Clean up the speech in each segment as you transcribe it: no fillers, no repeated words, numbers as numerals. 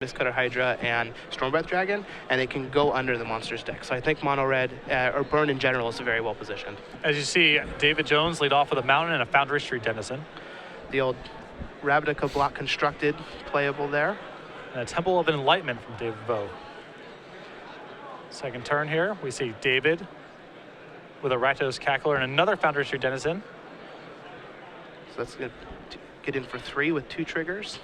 Mistcutter Hydra and Stormbreath Dragon, and they can go under the monster's deck. So I think Mono Red, or Burn in general, is very well positioned. As you see, David Jones lead off with a Mountain and a Foundry Street Denizen. The old Ravnica block constructed, playable there. And a Temple of Enlightenment from David Vo. Second turn here, we see David with a Rakdos Cackler and another Foundry Street Denizen. So that's going to get in for 3 with 2 triggers.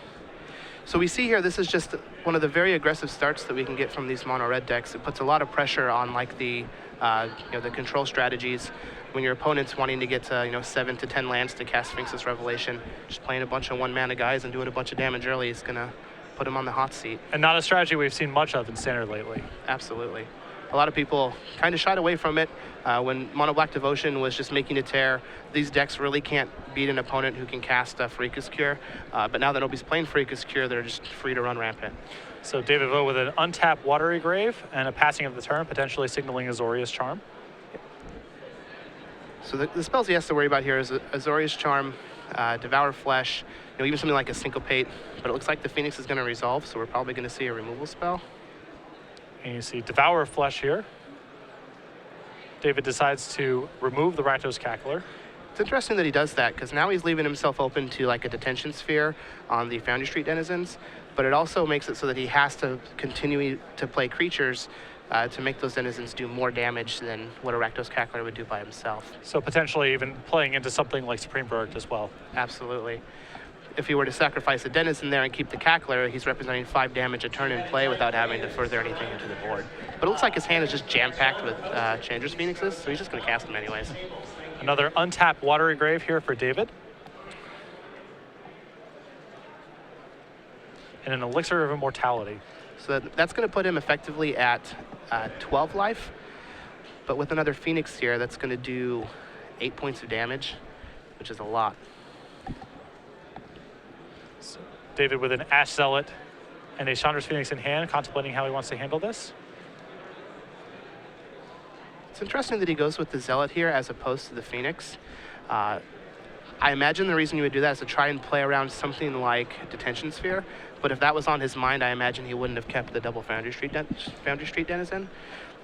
So we see here, this is just one of the very aggressive starts that we can get from these mono red decks. It puts a lot of pressure on like the the control strategies. When your opponent's wanting to get to 7 to 10 lands to cast Sphinx's Revelation, just playing a bunch of 1-mana guys and doing a bunch of damage early is gonna put them on the hot seat. And not a strategy we've seen much of in Standard lately. Absolutely. A lot of people kind of shied away from it when Mono Black Devotion was just making a tear. These decks really can't beat an opponent who can cast Freakus Cure, but now that nobody's playing Freakus Cure, they're just free to run rampant. So David Vo with an untapped Watery Grave and a passing of the turn, potentially signaling Azorius Charm. So the spells he has to worry about here is Azorius Charm, Devour Flesh, even something like a Syncopate, but it looks like the Phoenix is going to resolve, so we're probably going to see a removal spell. And you see Devour Flesh here. David decides to remove the Rakdos Cackler. It's interesting that he does that, because now he's leaving himself open to like a Detention Sphere on the Foundry Street Denizens, but it also makes it so that he has to continue to play creatures to make those denizens do more damage than what a Rakdos Cackler would do by himself. So potentially even playing into something like Supreme Verdict as well. Absolutely. If he were to sacrifice a denizen there and keep the Cackler, he's representing 5 damage a turn in play without having to further anything into the board. But it looks like his hand is just jam-packed with Chandra's Phoenixes, so he's just going to cast them anyways. Another untapped Watery Grave here for David. And an Elixir of Immortality. So that's going to put him effectively at 12 life, but with another Phoenix here, that's going to do 8 points of damage, which is a lot. So David with an Ash Zealot and a Chandra's Phoenix in hand, contemplating how he wants to handle this. It's interesting that he goes with the Zealot here as opposed to the Phoenix. I imagine the reason you would do that is to try and play around something like Detention Sphere, but if that was on his mind, I imagine he wouldn't have kept the double Foundry Street Denizen.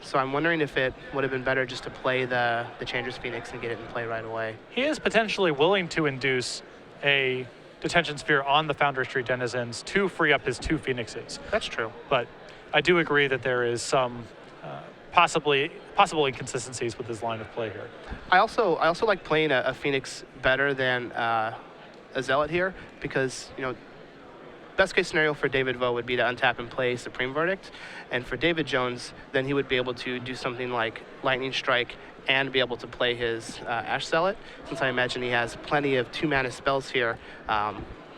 So I'm wondering if it would have been better just to play the Chandra's Phoenix and get it in play right away. He is potentially willing to induce a Detention Sphere on the Foundry Street Denizens to free up his 2 Phoenixes. That's true. But I do agree that there is some possible inconsistencies with his line of play here. I also like playing a Phoenix better than a Zealot here, because best case scenario for David Vo would be to untap and play Supreme Verdict, and for David Jones, then he would be able to do something like Lightning Strike and be able to play his Ash Zealot, since I imagine he has plenty of 2-mana spells here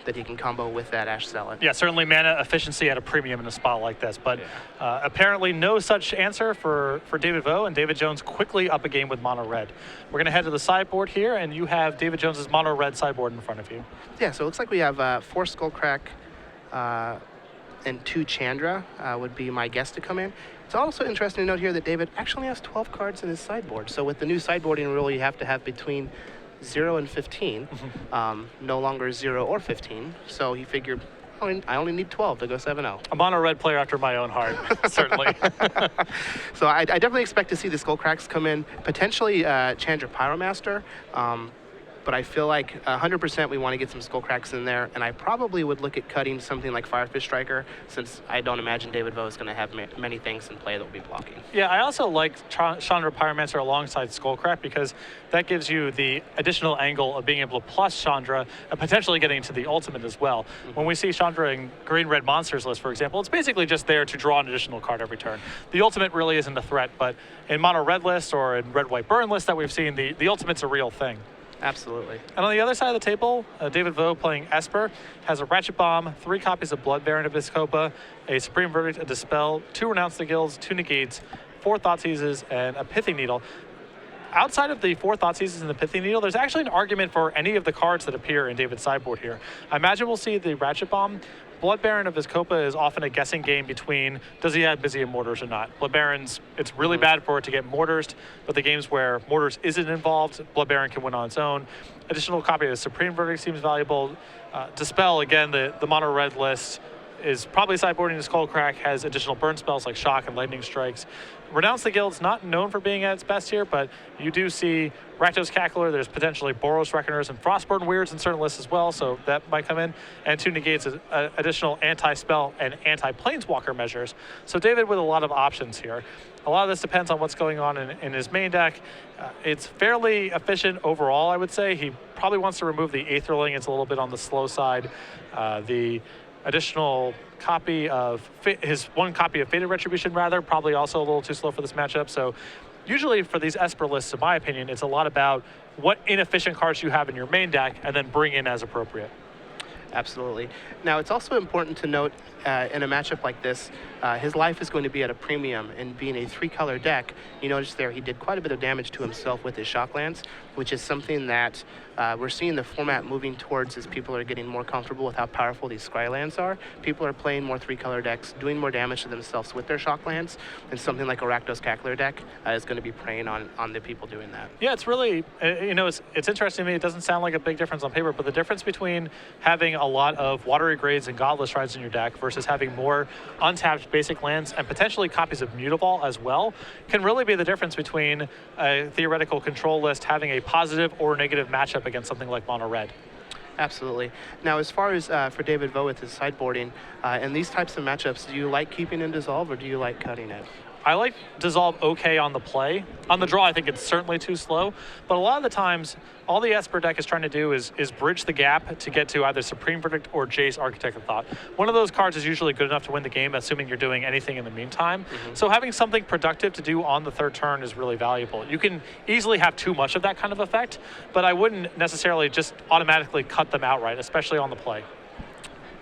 that he can combo with that Ash Zealot. Yeah, certainly mana efficiency at a premium in a spot like this, but apparently no such answer for David Vo, and David Jones quickly up a game with Mono Red. We're going to head to the sideboard here, and you have David Jones's Mono Red sideboard in front of you. Yeah, so it looks like we have 4 Skullcrack and 2 Chandra would be my guess to come in. It's also interesting to note here that David actually has 12 cards in his sideboard. So with the new sideboarding rule, you have to have between 0 and 15, no longer 0 or 15. So he figured, I only need 12 to go 7-0. A Mono Red player after my own heart, certainly. So I definitely expect to see the Skullcracks come in, potentially Chandra Pyromaster. But I feel like 100% we want to get some Skullcracks in there, and I probably would look at cutting something like Firefish Striker, since I don't imagine David Vo is going to have many things in play that will be blocking. Yeah, I also like Chandra Pyromancer alongside Skullcrack, because that gives you the additional angle of being able to plus Chandra and potentially getting into the ultimate as well. When we see Chandra in green-red monsters list, for example, it's basically just there to draw an additional card every turn. The ultimate really isn't a threat, but in mono-red lists or in red-white burn lists that we've seen, the ultimate's a real thing. Absolutely. And on the other side of the table, David Vo playing Esper has a Ratchet Bomb, 3 copies of Blood Baron of Vizkopa, a Supreme Verdict, a Dispel, 2 Renounce the Guilds, 2 Negates, 4 Thoughtseizes, and a Pithing Needle. Outside of the 4 Thoughtseizes and the Pithing Needle, there's actually an argument for any of the cards that appear in David's sideboard here. I imagine we'll see the Ratchet Bomb. Blood Baron of Vizkopa is often a guessing game between does he have Byzia Mortars or not. Blood Baron's, it's really bad for it to get Mortars, but the games where Mortars isn't involved, Blood Baron can win on its own. Additional copy of the Supreme Verdict seems valuable. Dispel, again, the mono red list is probably sideboarding the Skullcrack, has additional burn spells like Shock and Lightning Strikes. Renounce the Guild's not known for being at its best here, but you do see Rakdos Cackler, there's potentially Boros Reckoners and Frostburn Weirds in certain lists as well, so that might come in. And 2 negates additional anti-spell and anti-planeswalker measures. So David with a lot of options here. A lot of this depends on what's going on in his main deck. It's fairly efficient overall, I would say. He probably wants to remove the Aetherling. It's a little bit on the slow side. The additional copy of his one copy of Fated Retribution, rather, probably also a little too slow for this matchup. So usually for these Esper lists, in my opinion, it's a lot about what inefficient cards you have in your main deck and then bring in as appropriate. Absolutely. Now, it's also important to note in a matchup like this, his life is going to be at a premium, and being a 3-color deck, you notice there he did quite a bit of damage to himself with his Shocklands, which is something that we're seeing the format moving towards as people are getting more comfortable with how powerful these Scrylands are. People are playing more 3-color decks, doing more damage to themselves with their Shocklands, and something like a Rakdos Cackler deck is going to be preying on the people doing that. Yeah, it's really, it's interesting to me. It doesn't sound like a big difference on paper, but the difference between having a lot of Watery Grades and Godless Shrines in your deck versus having more untapped basic lands and potentially copies of Mutavault as well can really be the difference between a theoretical control list having a positive or negative matchup against something like Mono Red. Absolutely. Now, as far as for David Vo with his sideboarding, in these types of matchups, do you like keeping in Dissolve or do you like cutting it? I like Dissolve okay on the play. On the draw, I think it's certainly too slow. But a lot of the times, all the Esper deck is trying to do is bridge the gap to get to either Supreme Verdict or Jace, Architect of Thought. One of those cards is usually good enough to win the game, assuming you're doing anything in the meantime. So having something productive to do on the 3rd turn is really valuable. You can easily have too much of that kind of effect, but I wouldn't necessarily just automatically cut them outright, especially on the play.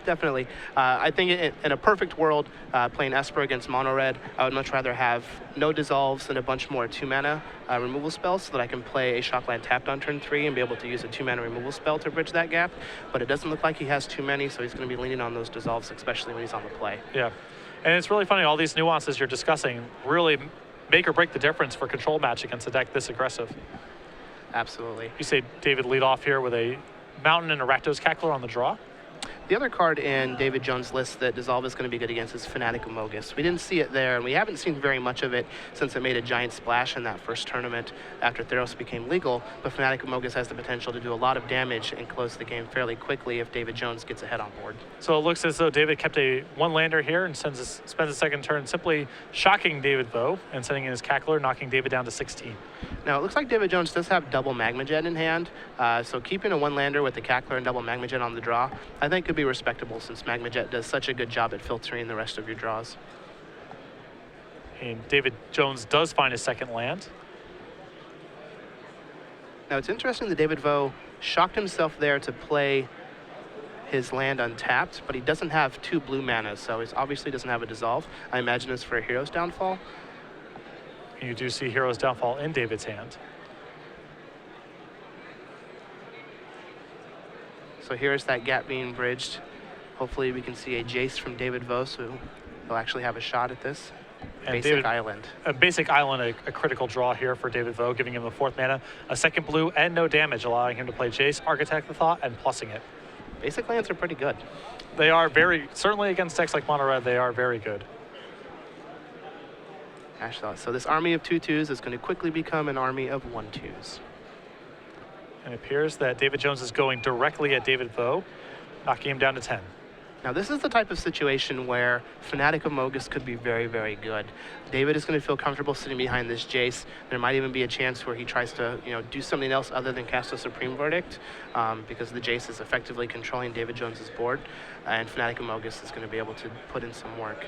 Definitely. I think in a perfect world, playing Esper against Mono Red, I would much rather have no Dissolves and a bunch more 2-mana removal spells so that I can play a Shockland tapped on turn 3 and be able to use a 2-mana removal spell to bridge that gap. But it doesn't look like he has too many, so he's going to be leaning on those Dissolves, especially when he's on the play. Yeah. And it's really funny, all these nuances you're discussing really make or break the difference for control match against a deck this aggressive. Absolutely. You say David lead off here with a Mountain and a Rakdos Cackler on the draw? The other card in David Jones' list that Dissolve is going to be good against is Fanatic Amogus. We didn't see it there, and we haven't seen very much of it since it made a giant splash in that first tournament after Theros became legal, but Fanatic Amogus has the potential to do a lot of damage and close the game fairly quickly if David Jones gets ahead on board. So it looks as though David kept a 1-lander here and spends the second turn simply shocking David Vo and sending in his Cackler, knocking David down to 16. Now, it looks like David Jones does have double Magma Jet in hand, so keeping a 1-lander with the Cackler and double Magma Jet on the draw, I think could be respectable since Magma Jet does such a good job at filtering the rest of your draws. And David Jones does find his second land. Now, it's interesting that David Vo shocked himself there to play his land untapped, but he doesn't have 2 blue mana, so he obviously doesn't have a Dissolve. I imagine it's for a Hero's Downfall. And you do see Hero's Downfall in David's hand. So here's that gap being bridged. Hopefully we can see a Jace from David Vo, so he'll actually have a shot at this. And Basic Island. A Basic Island, a critical draw here for David Vo, giving him the 4th mana, a 2nd blue, and no damage, allowing him to play Jace, Architect of Thought, and plussing it. Basic lands are pretty good. They are certainly against decks like Mono Red, they are very good. So this army of 2/2s is going to quickly become an army of 1/2s. And it appears that David Jones is going directly at David Vo, knocking him down to 10. Now, this is the type of situation where Fanatic Amogus could be very, very good. David is going to feel comfortable sitting behind this Jace. There might even be a chance where he tries to, do something else other than cast a Supreme Verdict, because the Jace is effectively controlling David Jones's board, and Fanatic Amogus is going to be able to put in some work.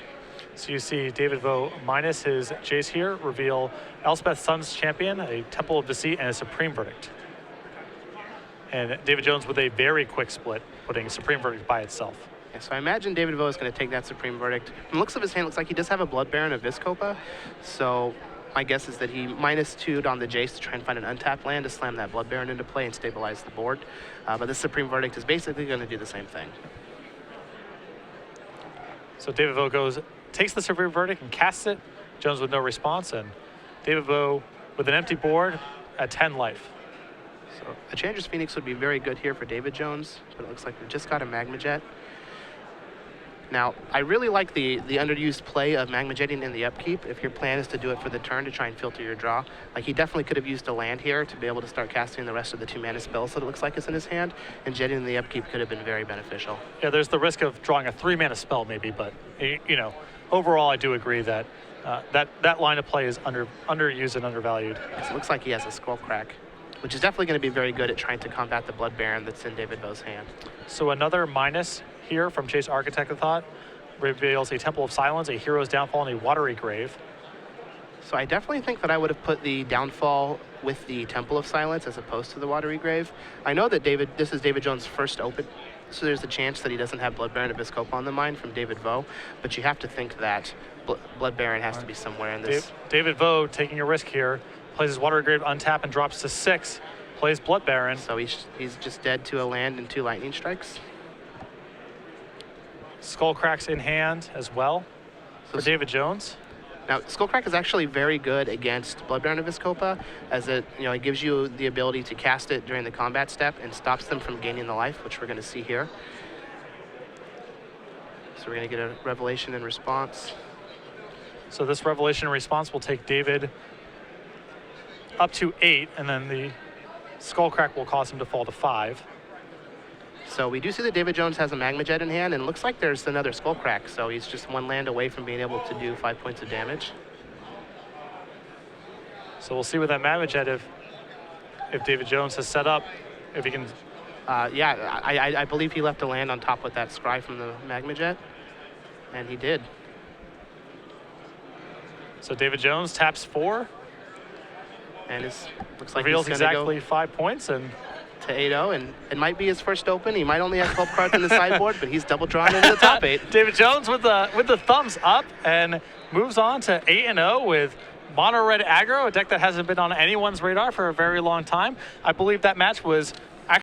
So you see David Vo minus his Jace here, reveal Elspeth Sun's Champion, a Temple of Deceit, and a Supreme Verdict. And David Jones with a very quick split, putting Supreme Verdict by itself. Yeah, so I imagine David Vo is going to take that Supreme Verdict. From the looks of his hand, it looks like he does have a Blood Baron of Viscopa. So my guess is that he -2'd on the Jace to try and find an untapped land to slam that Blood Baron into play and stabilize the board. But this Supreme Verdict is basically going to do the same thing. So David Vo takes the Supreme Verdict and casts it. Jones with no response, and David Vo with an empty board at 10 life. So a Changer's Phoenix would be very good here for David Jones, but it looks like we've just got a Magma Jet. Now, I really like the underused play of Magma Jetting in the upkeep. If your plan is to do it for the turn to try and filter your draw, like he definitely could have used a land here to be able to start casting the rest of the 2-mana spells that it looks like is in his hand, and Jetting in the upkeep could have been very beneficial. Yeah, there's the risk of drawing a 3-mana spell maybe, but you know, overall I do agree that that line of play is underused and undervalued. It looks like he has a Skullcrack, which is definitely going to be very good at trying to combat the Blood Baron that's in David Vo's hand. So another minus here from Chase Architect of Thought reveals a Temple of Silence, a Hero's Downfall, and a Watery Grave. So I definitely think that I would have put the Downfall with the Temple of Silence as opposed to the Watery Grave. I know that this is David Jones' first open, so there's a chance that he doesn't have Blood Baron of Vizkopa on the mind from David Vo, but you have to think that Blood Baron has to be somewhere in this. David Vo taking a risk here, plays his Watery Grave untap and drops to 6, plays Blood Baron. So he's just dead to a land and 2 lightning strikes. Skullcrack's in hand as well for David Jones. Now, Skullcrack is actually very good against Blood Baron of Vizkopa, as it gives you the ability to cast it during the combat step and stops them from gaining the life, which we're going to see here. So we're going to get a Revelation in response. So this Revelation in response will take David up to 8, and then the Skullcrack will cause him to fall to 5. So we do see that David Jones has a Magma Jet in hand, and it looks like there's another Skullcrack, so he's just 1 land away from being able to do 5 points of damage. So we'll see with that Magma Jet if David Jones has set up, if he can... Yeah, I believe he left a land on top with that Scry from the Magma Jet, and he did. So David Jones taps 4. And looks like reveals he's going to exactly go 5 points and to 8-0, and it might be his first open. He might only have 12 cards in the sideboard, but he's double drawn into the top 8. David Jones with the thumbs up and moves on to 8-0 with Mono Red Aggro, a deck that hasn't been on anyone's radar for a very long time. I believe that match was